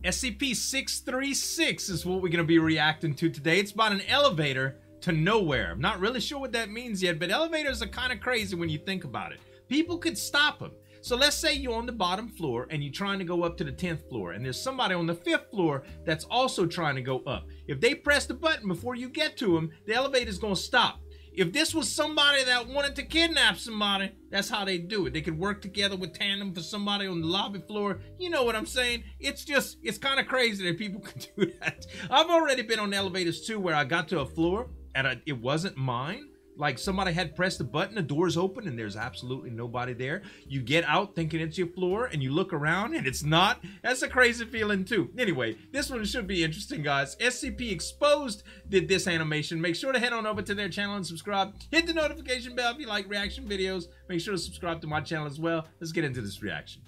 SCP-636 is what we're going to be reacting to today. It's about an elevator to nowhere. I'm not really sure what that means yet, but elevators are kind of crazy when you think about it. People could stop them. So let's say you're on the bottom floor and you're trying to go up to the 10th floor, and there's somebody on the 5th floor that's also trying to go up. If they press the button before you get to them, the elevator's going to stop. If this was somebody that wanted to kidnap somebody, that's how they do it. They could work together with tandem for somebody on the lobby floor. You know what I'm saying? It's kind of crazy that people could do that. I've already been on elevators too where I got to a floor and it wasn't mine. Like somebody had pressed the button, the door's open, and there's absolutely nobody there. You get out thinking it's your floor, and you look around, and it's not. That's a crazy feeling, too. Anyway, this one should be interesting, guys. SCP Exposed did this animation. Make sure to head on over to their channel and subscribe. Hit the notification bell if you like reaction videos. Make sure to subscribe to my channel as well. Let's get into this reaction.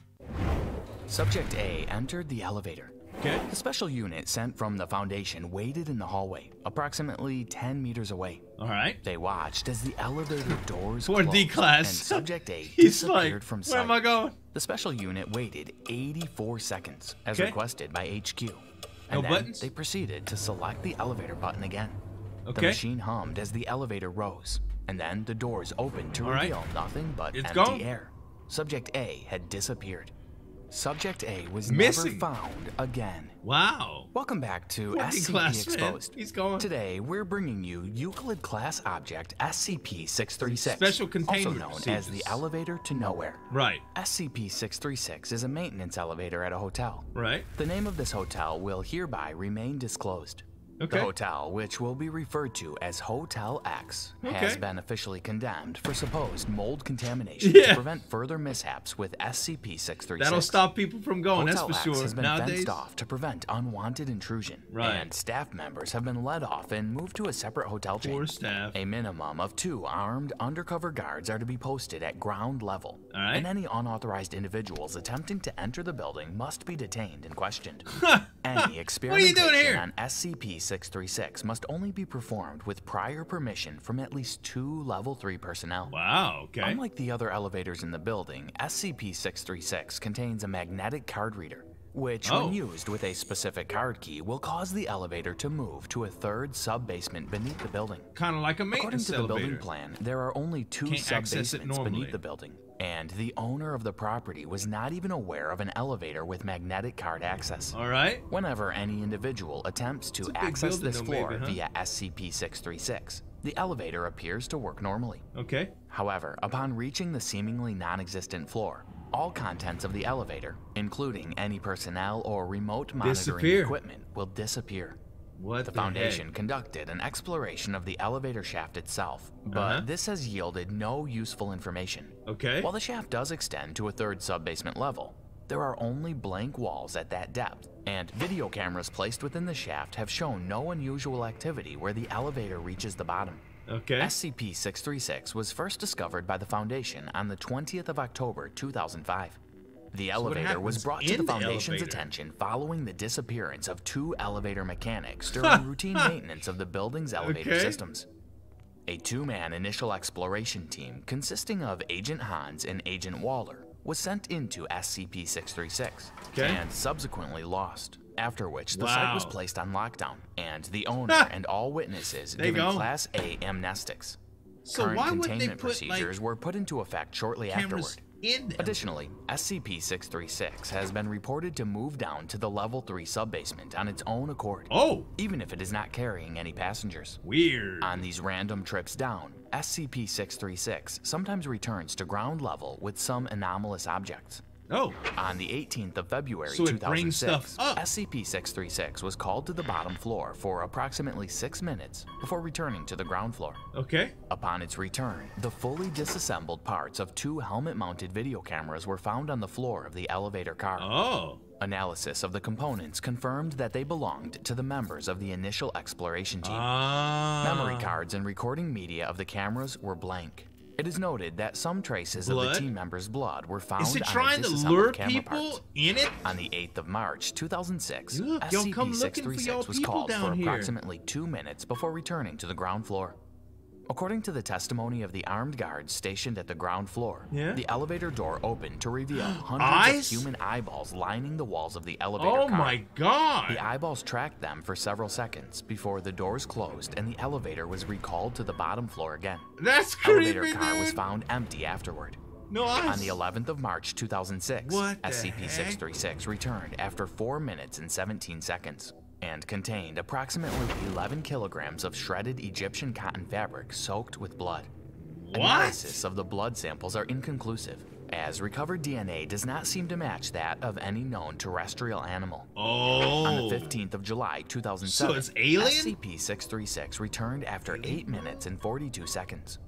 Subject A entered the elevator. Okay. The special unit sent from the Foundation waited in the hallway, approximately 10 meters away. All right. They watched as the elevator doors Poor closed D-Class. and Subject A He's disappeared like, from sight. where am I going? The special unit waited 84 seconds, as Okay. requested by HQ. No And then buttons? they proceeded to select the elevator button again. The Okay. machine hummed as the elevator rose, and then the doors opened to All right. reveal nothing but It's empty gone. air. Subject A had disappeared. Subject A was Missing. never found again. Wow. Welcome back to Poor SCP D-Class, man. Exposed. He's gone. Today, we're bringing you Euclid class object SCP-636, Special containment also known as the procedures. elevator to nowhere. Right. SCP-636 is a maintenance elevator at a hotel. Right. The name of this hotel will hereby remain disclosed. Okay. The hotel, which will be referred to as Hotel X, has Okay. been officially condemned for supposed mold contamination Yeah. to prevent further mishaps with SCP-636. That'll stop people from going, Hotel that's for X sure. has been Nowadays. fenced off to prevent unwanted intrusion, Right. and staff members have been let off and moved to a separate hotel chain. Poor staff. A minimum of 2 armed undercover guards are to be posted at ground level, All right. and any unauthorized individuals attempting to enter the building must be detained and questioned. Any What are you experimentation doing here? on SCP-636 must only be performed with prior permission from at least 2 Level 3 personnel. Wow, okay. Unlike the other elevators in the building, SCP-636 contains a magnetic card reader, which, Oh. when used with a specific card key, will cause the elevator to move to a 3rd sub-basement beneath the building. Kind of like a According maintenance to the elevator. building plan, there are only 2 Can't access it sub-basements normally. beneath the building, and the owner of the property was not even aware of an elevator with magnetic card access. All right. Whenever any individual attempts It's to a big access building this though, floor maybe, huh? via SCP-636, the elevator appears to work normally. Okay. However, upon reaching the seemingly non-existent floor, all contents of the elevator, including any personnel or remote monitoring Disappear. equipment, will disappear. What The the Foundation heck? conducted an exploration of the elevator shaft itself, but Uh-huh. this has yielded no useful information. Okay. While the shaft does extend to a 3rd sub-basement level, there are only blank walls at that depth, and video cameras placed within the shaft have shown no unusual activity where the elevator reaches the bottom. Okay. SCP-636 was first discovered by the Foundation on the 20th of October 2005. The what elevator was happens brought to in the the Foundation's elevator? attention following the disappearance of 2 elevator mechanics during routine maintenance of the building's elevator Okay. systems. A 2-man initial exploration team consisting of Agent Hans and Agent Waller was sent into SCP-636 Okay. and subsequently lost, after which the site was Wow. placed on lockdown and the owner and all witnesses There you given go. Class A amnestics. So Current why would they containment put procedures like were put into effect shortly cameras afterward. in them? Additionally, SCP-636 has been reported to move down to the Level 3 sub-basement on its own accord, Oh, even if it is not carrying any passengers. weird. On these random trips down, SCP-636 sometimes returns to ground level with some anomalous objects. Oh, On the 18th of February So it brings 2006, stuff up. SCP-636 was called to the bottom floor for approximately 6 minutes before returning to the ground floor. okay. Upon its return, the fully disassembled parts of 2 helmet-mounted video cameras were found on the floor of the elevator car. Oh, Analysis of the components confirmed that they belonged to the members of the initial exploration team. ah. Memory cards and recording media of the cameras were blank. It is noted that some traces of Blood? the team members' blood were found Is it on trying the to disassembled lure camera people parts. in it? On the 8th of March 2006, Look, y'all come looking for y'all SCP-636 was people called down for here. approximately 2 minutes before returning to the ground floor. According to the testimony of the armed guards stationed at the ground floor, Yeah? the elevator door opened to reveal hundreds Eyes? of human eyeballs lining the walls of the elevator Oh car. my god! The eyeballs tracked them for several seconds before the doors closed and the elevator was recalled to the bottom floor again. That's creepy, Elevator car was dude. found empty afterward. No eyes. On the 11th of March 2006, What the SCP-636 returned after 4 minutes and 17 seconds and contained approximately 11 kilograms of shredded Egyptian cotton fabric soaked with blood. What? Analysis of the blood samples are inconclusive, as recovered DNA does not seem to match that of any known terrestrial animal. Oh. On the 15th of July 2007, So it's alien? SCP-636 returned after 8 minutes and 42 seconds.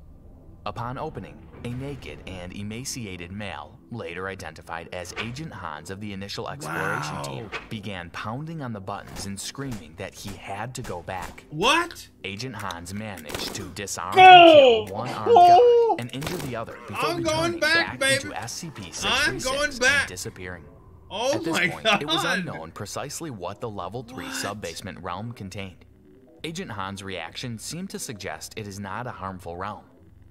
Upon opening, a naked and emaciated male, later identified as Agent Hans of the initial exploration team, began pounding on the buttons and screaming that he had to go back. What? Agent Hans managed to disarm Go! and kill one armed guard and injure the other before I'm returning going back, into baby. SCP-636 I'm going back. and disappearing. Oh At this my point, god. it was unknown precisely what the Level 3 sub-basement realm contained. Agent Han's reaction seemed to suggest it is not a harmful realm,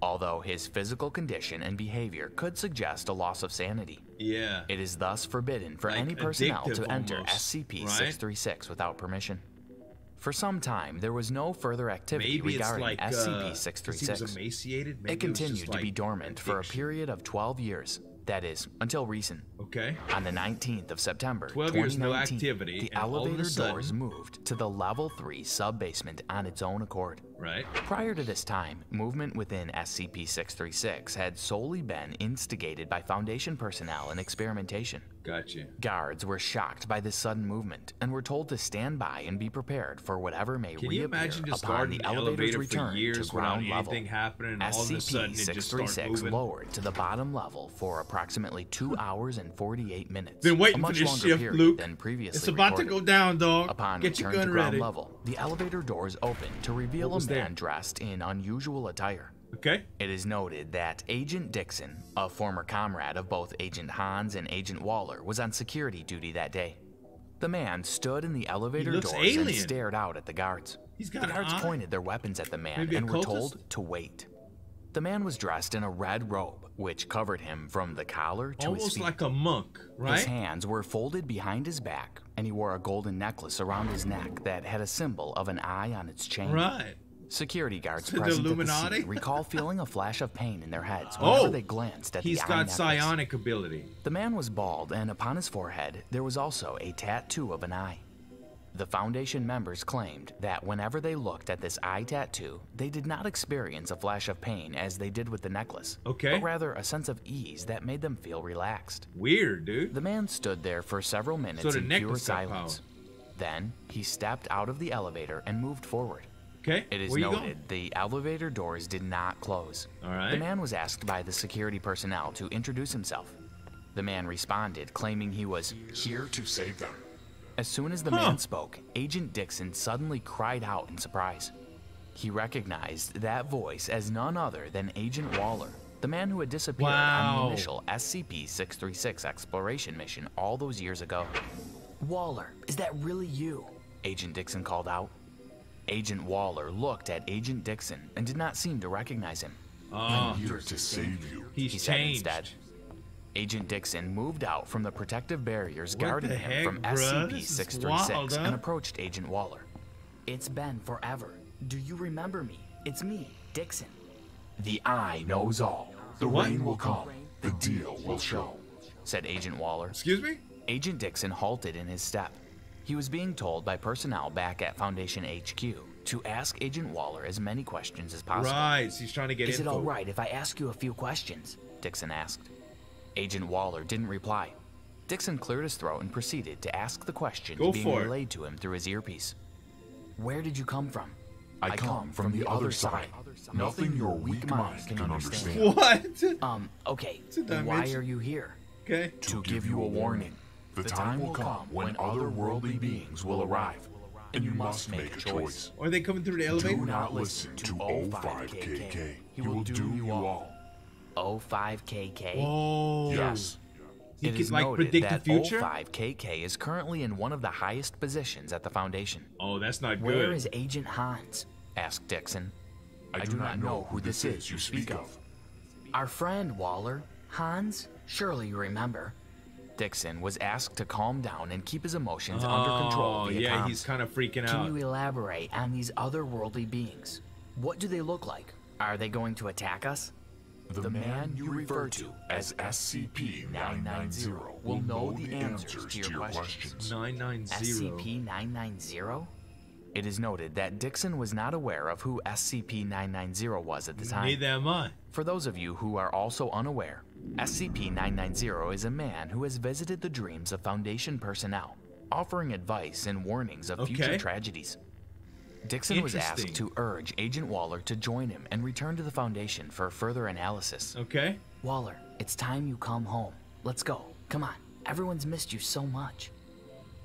although his physical condition and behavior could suggest a loss of sanity. Yeah. It is thus forbidden for Like any personnel addictive to enter almost, SCP-636 without permission. For some time, there was no further activity Maybe it's regarding like SCP-636. he was emaciated. Maybe It continued was just to be like dormant for a addiction. period of 12 years. That is, until recent. Okay. On the 19th of September 12 years, no 2019, activity, the and all of a elevator sudden- doors moved to the Level 3 sub-basement on its own accord. Right. Prior to this time, movement within SCP-636 had solely been instigated by Foundation personnel and experimentation. Gotcha. Guards were shocked by this sudden movement and were told to stand by and be prepared for whatever may Can you reappear imagine just upon guarding the the elevator's elevator return for to years without ground level. anything happening, and all of a sudden it just starts SCP-636 moving? lowered to the bottom level for approximately 2 hours and 48 minutes. Been waiting a for much this longer shift, period Luke. than previously It's about to recorded. go down, dog. Upon Get your return gun to ground ready. level, the elevator doors opened to reveal What a was there? man dressed in unusual attire. Okay. It is noted that Agent Dixon, a former comrade of both Agent Hans and Agent Waller, was on security duty that day. The man stood in the elevator looks doors and alien. stared out at the guards. He's got The an guards eye? pointed their weapons at the man Maybe a and were cultist? told to wait. The man was dressed in a red robe, which covered him from the collar to his Almost feet. like a monk, His right? hands were folded behind his back, and he wore a golden necklace around his neck that had a symbol of an eye on its chain. Right. Security guards The present at the Illuminati? scene recall feeling a flash of pain in their heads whenever Oh, they glanced at He's the eye got necklace. psionic ability. The man was bald, and upon his forehead there was also a tattoo of an eye. The Foundation members claimed that whenever they looked at this eye tattoo, they did not experience a flash of pain as they did with the necklace, Okay. but rather a sense of ease that made them feel relaxed. Weird, dude. The man stood there for several minutes So the in pure necklace got silence. Then he stepped out of the elevator and moved forward. Okay. It is Where you noted going? the elevator doors did not close. All right. The man was asked by the security personnel to introduce himself. The man responded, claiming he was Here to save them. As soon as the man spoke, Agent Dixon suddenly cried out in surprise. He recognized that voice as none other than Agent Waller, the man who had disappeared on Wow. the initial SCP-636 exploration mission all those years ago. Waller, is that really you? Agent Dixon called out. Agent Waller looked at Agent Dixon and did not seem to recognize him. Oh, Here to save you. He he's said changed. instead. Agent Dixon moved out from the protective barriers What guarding the him heck, from bruh? This is SCP-636 wild, huh? and approached Agent Waller. It's been forever. Do you remember me? It's me, Dixon. The Eye knows all, The What? rain will come. The deal will show. said Agent Waller. Excuse me? Agent Dixon halted in his step. He was being told by personnel back at Foundation HQ to ask Agent Waller as many questions as possible. Right. So he's trying to get Is it info. all right if I ask you a few questions? Dixon asked. Agent Waller didn't reply. Dixon cleared his throat and proceeded to ask the questions Go being for it. relayed to him through his earpiece. Where did you come from? I come from the other side. Nothing your weak mind can understand. What? Okay, a why dimension. are you here? Okay. To give you a warning. The time will come when otherworldly beings will arrive, and you must make a choice. Are they coming through the elevator? Do not listen to O5KK. He will doom you all. O5KK? Oh. Yes. He It could is like noted predict the that future? O5KK is currently in one of the highest positions at the Foundation. Oh, that's not Where good. is Agent Hans? Asked Dixon. I do not know who this is you speak of. Our friend, Waller. Hans? Surely you remember. Dixon was asked to calm down and keep his emotions under control via yeah, comms. he's kind of freaking out. Can you elaborate on these otherworldly beings? What do they look like? Are they going to attack us? The man you refer to as SCP-990 will know the answers to your questions. 990. SCP-990? It is noted that Dixon was not aware of who SCP-990 was at the time. Neither am I. For those of you who are also unaware, SCP-990 is a man who has visited the dreams of Foundation personnel, offering advice and warnings of future tragedies. Dixon was asked to urge Agent Waller to join him and return to the Foundation for further analysis. Okay. Waller, it's time you come home. Let's go. Come on. Everyone's missed you so much.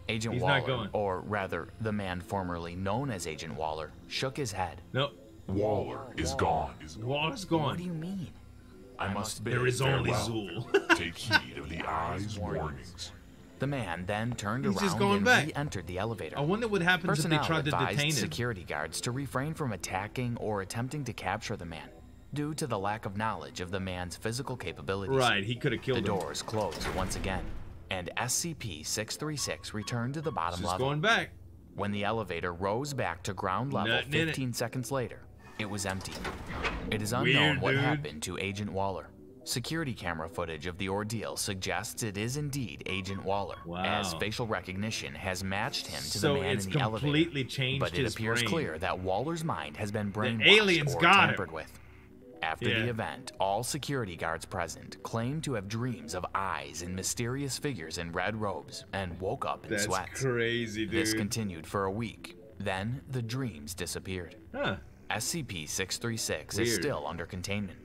Agent He's Waller, not going. or rather, the man formerly known as Agent Waller, shook his head. Nope. Waller is gone. Waller's gone. What do you mean? I must bid There is only farewell. Zuul. Take heed of the eyes' warnings. The man then turned He's around just going and back. re-entered the elevator. I wonder what happens if Personnel they tried to advised detain him. security guards to refrain from attacking or attempting to capture the man, due to the lack of knowledge of the man's physical capabilities. Right, he could have killed The him. doors closed once again, and SCP-636 returned to the bottom Just level. going back. When the elevator rose back to ground level Nothing in it. 15 seconds later, it was empty. It is Weird, unknown what dude. happened to Agent Waller. Security camera footage of the ordeal suggests it is indeed Agent Waller, as Wow. facial recognition has matched him to So the man it's in the elevator. completely changed But it his appears brain. clear that Waller's mind has been brainwashed aliens or got him. tampered with. After Yeah. the event, all security guards present claimed to have dreams of eyes and mysterious figures in red robes and woke up in That's sweats. crazy, dude. This continued for a week. Then the dreams disappeared. Huh. SCP-636 is Weird. still under containment.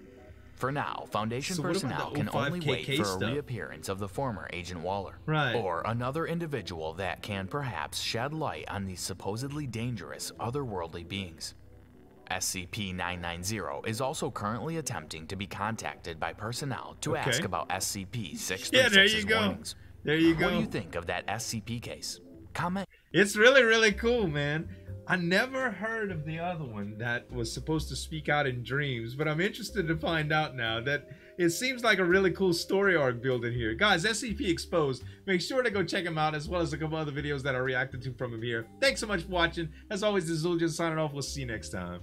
For now, Foundation So what about personnel the can only 05 wait KK for stuff? a reappearance of the former Agent Waller. Right. Or another individual that can perhaps shed light on these supposedly dangerous otherworldly beings. SCP-990 is also currently attempting to be contacted by personnel to Okay. ask about SCP-636's Yeah, there you go. warnings. There you go. What do you think of that SCP case? Comment. It's really, really cool, man. I never heard of the other one that was supposed to speak out in dreams, but I'm interested to find out now that it seems like a really cool story arc building here. Guys, SCP Exposed, make sure to go check him out as well as a couple other videos that I reacted to from him here. Thanks so much for watching. As always, this is Zueljin signing off. We'll see you next time.